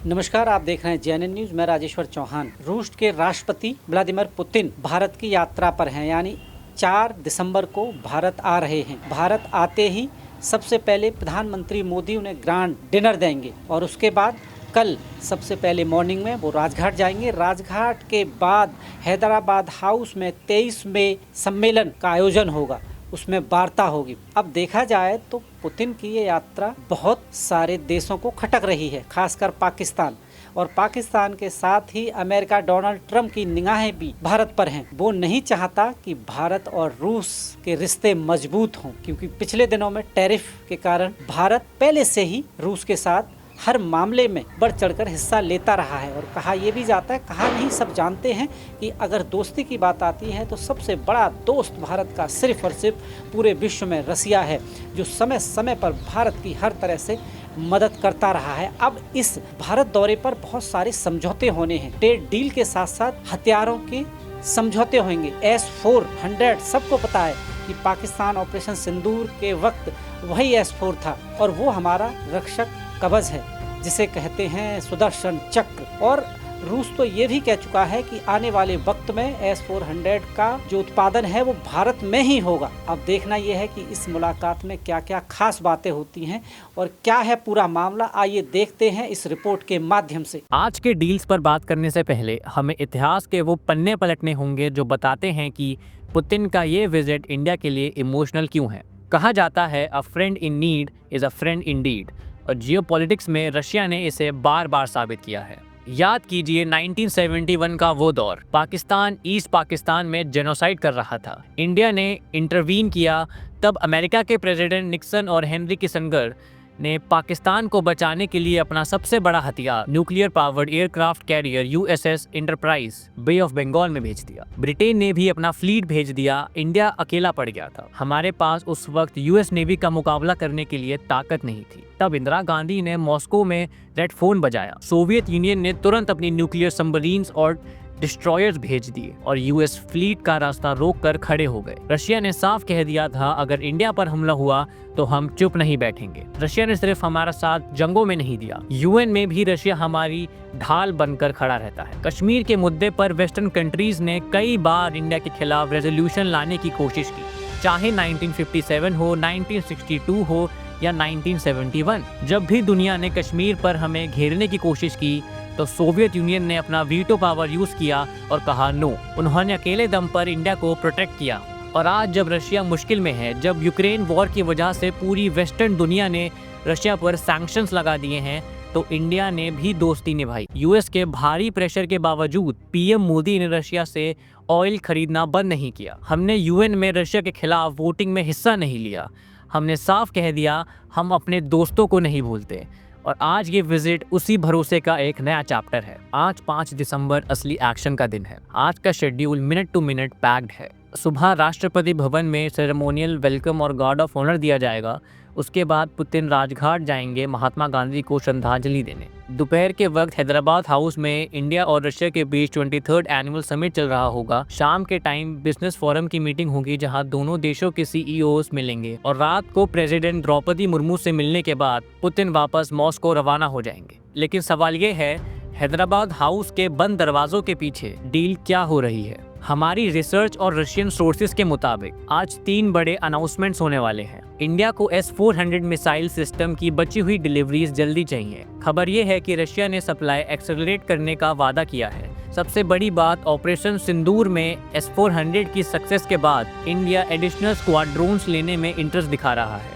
नमस्कार, आप देख रहे हैं जेएनएन न्यूज। मैं राजेश्वर चौहान। रूस के राष्ट्रपति व्लादिमीर पुतिन भारत की यात्रा पर हैं, यानी 4 दिसंबर को भारत आ रहे हैं। भारत आते ही सबसे पहले प्रधानमंत्री मोदी उन्हें ग्रैंड डिनर देंगे और उसके बाद कल सबसे पहले मॉर्निंग में वो राजघाट जाएंगे। राजघाट के बाद हैदराबाद हाउस में 23 मई सम्मेलन का आयोजन होगा, उसमें वार्ता होगी। अब देखा जाए तो पुतिन की ये यात्रा बहुत सारे देशों को खटक रही है, खासकर पाकिस्तान, और पाकिस्तान के साथ ही अमेरिका डोनाल्ड ट्रंप की निगाहें भी भारत पर हैं। वो नहीं चाहता कि भारत और रूस के रिश्ते मजबूत हों, क्योंकि पिछले दिनों में टैरिफ के कारण भारत पहले से ही रूस के साथ हर मामले में बढ़ चढ़कर हिस्सा लेता रहा है। और कहा यह भी जाता है, कहा नहीं, सब जानते हैं कि अगर दोस्ती की बात आती है तो सबसे बड़ा दोस्त भारत का सिर्फ और सिर्फ पूरे विश्व में रसिया है, जो समय समय पर भारत की हर तरह से मदद करता रहा है। अब इस भारत दौरे पर बहुत सारे समझौते होने हैं। ट्रेड डील के साथ साथ हथियारों के समझौते होंगे। S-400 सबको पता है कि पाकिस्तान ऑपरेशन सिंदूर के वक्त वही S-4 था, और वो हमारा रक्षक कवच है, जिसे कहते हैं सुदर्शन चक्र। और रूस तो ये भी कह चुका है कि आने वाले वक्त में S-400 का जो उत्पादन है वो भारत में ही होगा। अब देखना यह है कि इस मुलाकात में क्या क्या खास बातें होती हैं और क्या है पूरा मामला। आइए देखते हैं इस रिपोर्ट के माध्यम से। आज के डील्स पर बात करने से पहले हमें इतिहास के वो पन्ने पलटने होंगे जो बताते हैं कि पुतिन का ये विजिट इंडिया के लिए इमोशनल क्यों है। कहा जाता है अ friend in need is a friend Indeed, और जियोपॉलिटिक्स में रशिया ने इसे बार बार साबित किया है। याद कीजिए 1971 का वो दौर, पाकिस्तान ईस्ट पाकिस्तान में जेनोसाइड कर रहा था। इंडिया ने इंटरवीन किया। तब अमेरिका के प्रेसिडेंट निक्सन और हेनरी किसिंजर ने पाकिस्तान को बचाने के लिए अपना सबसे बड़ा हथियार nuclear powered aircraft carrier USS Enterprise bay of Bengal में भेज दिया। ब्रिटेन ने भी अपना फ्लीट भेज दिया। इंडिया अकेला पड़ गया था। हमारे पास उस वक्त US नेवी का मुकाबला करने के लिए ताकत नहीं थी। तब इंदिरा गांधी ने मॉस्को में रेड फोन बजाया। सोवियत यूनियन ने तुरंत अपनी न्यूक्लियर सबमरीन्स और डिस्ट्रॉयर्स भेज दिए और US फ्लीट का रास्ता रोक कर खड़े हो गए। रशिया ने साफ कह दिया था, अगर इंडिया पर हमला हुआ तो हम चुप नहीं बैठेंगे। रशिया ने सिर्फ हमारा साथ जंगों में नहीं दिया, UN में भी रशिया हमारी ढाल बनकर खड़ा रहता है। कश्मीर के मुद्दे पर वेस्टर्न कंट्रीज ने कई बार इंडिया के खिलाफ रेजोल्यूशन लाने की कोशिश की, चाहे 1957 हो, 1962 हो या 1971। जब भी दुनिया ने कश्मीर पर हमें घेरने की कोशिश की तो सोवियत यूनियन ने अपना वीटो पावर यूज किया और कहा नो। उन्होंने अकेले दम पर इंडिया को प्रोटेक्ट किया। और आज जब रशिया मुश्किल में है, जब यूक्रेन वॉर की वजह से पूरी वेस्टर्न दुनिया ने रशिया पर सैंक्शंस लगा दिए हैं, तो इंडिया ने भी दोस्ती निभाई। US के भारी प्रेशर के बावजूद PM मोदी ने रशिया से ऑयल खरीदना बंद नहीं किया। हमने UN में रशिया के खिलाफ वोटिंग में हिस्सा नहीं लिया। हमने साफ कह दिया, हम अपने दोस्तों को नहीं भूलते। और आज ये विजिट उसी भरोसे का एक नया चैप्टर है। आज 5 दिसंबर असली एक्शन का दिन है। आज का schedule minute to minute packed है। सुबह राष्ट्रपति भवन में सेरेमोनियल वेलकम और गार्ड ऑफ ऑनर दिया जाएगा। उसके बाद पुतिन राजघाट जाएंगे महात्मा गांधी को श्रद्धांजलि देने। दोपहर के वक्त हैदराबाद हाउस में इंडिया और रशिया के बीच 23rd एनुअल समिट चल रहा होगा। शाम के टाइम बिजनेस फोरम की मीटिंग होगी, जहां दोनों देशों के CEOs मिलेंगे। और रात को प्रेसिडेंट द्रौपदी मुर्मू से मिलने के बाद पुतिन वापस मॉस्को रवाना हो जाएंगे। लेकिन सवाल ये है, हैदराबाद हाउस के बंद दरवाजों के पीछे डील क्या हो रही है। हमारी रिसर्च और रशियन सोर्सेज के मुताबिक आज 3 बड़े अनाउंसमेंट्स होने वाले हैं। इंडिया को S-400 मिसाइल सिस्टम की बची हुई डिलीवरीज जल्दी चाहिए। खबर ये है कि रशिया ने सप्लाई एक्सेलरेट करने का वादा किया है। सबसे बड़ी बात, ऑपरेशन सिंदूर में S-400 की सक्सेस के बाद इंडिया एडिशनल स्क्वाड्रोन्स लेने में इंटरेस्ट दिखा रहा है।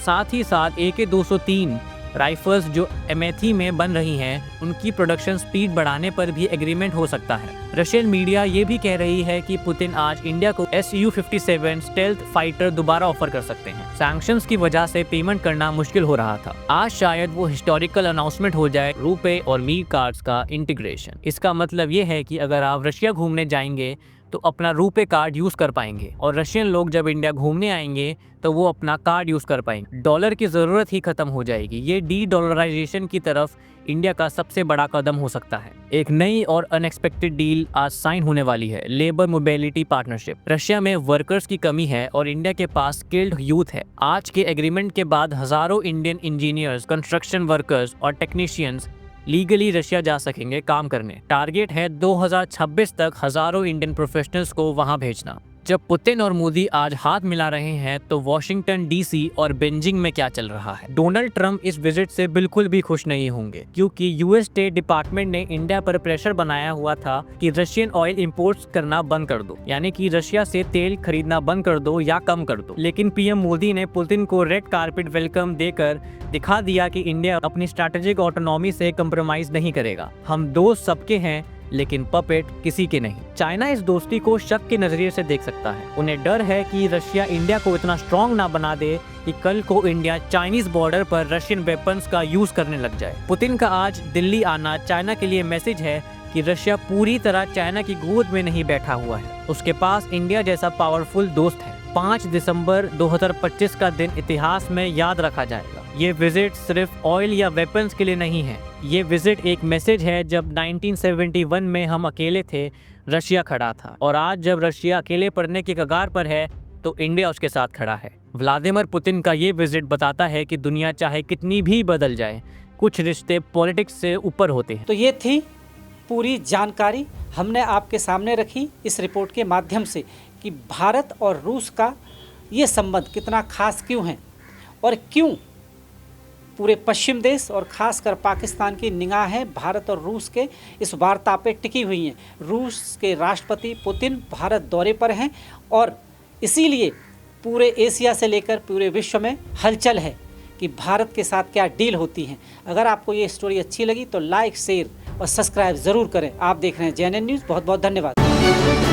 साथ ही साथ AK-203 राइफल्स जो अमेठी में बन रही हैं, उनकी प्रोडक्शन स्पीड बढ़ाने पर भी एग्रीमेंट हो सकता है। रशियन मीडिया ये भी कह रही है कि पुतिन आज इंडिया को Su-57 स्टेल्थ फाइटर दोबारा ऑफर कर सकते हैं। सैंक्शंस की वजह से पेमेंट करना मुश्किल हो रहा था। आज शायद वो हिस्टोरिकल अनाउंसमेंट हो जाए, रुपे और मील कार्ड्स का इंटीग्रेशन। इसका मतलब ये है कि अगर आप रशिया घूमने जाएंगे तो अपना रुपे कार्ड यूज कर पाएंगे, और रशियन लोग जब इंडिया घूमने आएंगे तो वो अपना कार्ड यूज कर पाएंगे। डॉलर की जरूरत ही खत्म हो जाएगी। ये डी-डॉलराइजेशन की तरफ इंडिया का सबसे बड़ा कदम हो सकता है। एक नई और अनएक्सपेक्टेड डील आज साइन होने वाली है, लेबर मोबिलिटी पार्टनरशिप। रशिया में वर्कर्स की कमी है और इंडिया के पास स्किल्ड यूथ है। आज के एग्रीमेंट के बाद हजारों इंडियन इंजीनियर्स, कंस्ट्रक्शन वर्कर्स और टेक्नीशियंस लीगली रशिया जा सकेंगे काम करने। टारगेट है 2026 तक हजारों इंडियन प्रोफेशनल्स को वहां भेजना। जब पुतिन और मोदी आज हाथ मिला रहे हैं तो वॉशिंगटन डीसी और बेजिंग में क्या चल रहा है? डोनाल्ड ट्रंप इस विजिट से बिल्कुल भी खुश नहीं होंगे, क्योंकि यूएस स्टेट डिपार्टमेंट ने इंडिया पर प्रेशर बनाया हुआ था कि रशियन ऑयल इंपोर्ट्स करना बंद कर दो, यानी कि रशिया से तेल खरीदना बंद कर दो या कम कर दो। लेकिन पीएम मोदी ने पुतिन को रेड कारपेट वेलकम देकर दिखा दिया कि इंडिया अपनी स्ट्रैटेजिक ऑटोनॉमी से कंप्रोमाइज नहीं करेगा। हम दोस्त सबके हैं लेकिन पपेट किसी के नहीं। चाइना इस दोस्ती को शक के नजरिए से देख सकता है। उन्हें डर है कि रशिया इंडिया को इतना स्ट्रांग ना बना दे कि कल को इंडिया चाइनीज बॉर्डर पर रशियन वेपन्स का यूज करने लग जाए। पुतिन का आज दिल्ली आना चाइना के लिए मैसेज है कि रशिया पूरी तरह चाइना की गोद में नहीं बैठा हुआ है। उसके पास इंडिया जैसा पावरफुल दोस्त है। 5 दिसंबर 2025 का दिन इतिहास में याद रखा जाएगा। ये विजिट सिर्फ ऑयल या वेपन्स के लिए नहीं है। ये विजिट एक मैसेज है, जब 1971 में हम अकेले थे, रशिया खड़ा था, और आज जब रशिया अकेले पड़ने के कगार पर है तो इंडिया उसके साथ खड़ा है। व्लादिमीर पुतिन का ये विजिट बताता है कि दुनिया चाहे कितनी भी बदल जाए, कुछ रिश्ते पॉलिटिक्स से ऊपर होते हैं। तो ये थी पूरी जानकारी हमने आपके सामने रखी इस रिपोर्ट के माध्यम से कि भारत और रूस का ये संबंध कितना खास क्यों है और क्यों पूरे पश्चिम देश और खासकर पाकिस्तान की निगाहें भारत और रूस के इस वार्ता पे टिकी हुई हैं। रूस के राष्ट्रपति पुतिन भारत दौरे पर हैं और इसीलिए पूरे एशिया से लेकर पूरे विश्व में हलचल है कि भारत के साथ क्या डील होती है। अगर आपको ये स्टोरी अच्छी लगी तो लाइक, शेयर और सब्सक्राइब ज़रूर करें। आप देख रहे हैं JNN न्यूज़। बहुत बहुत धन्यवाद।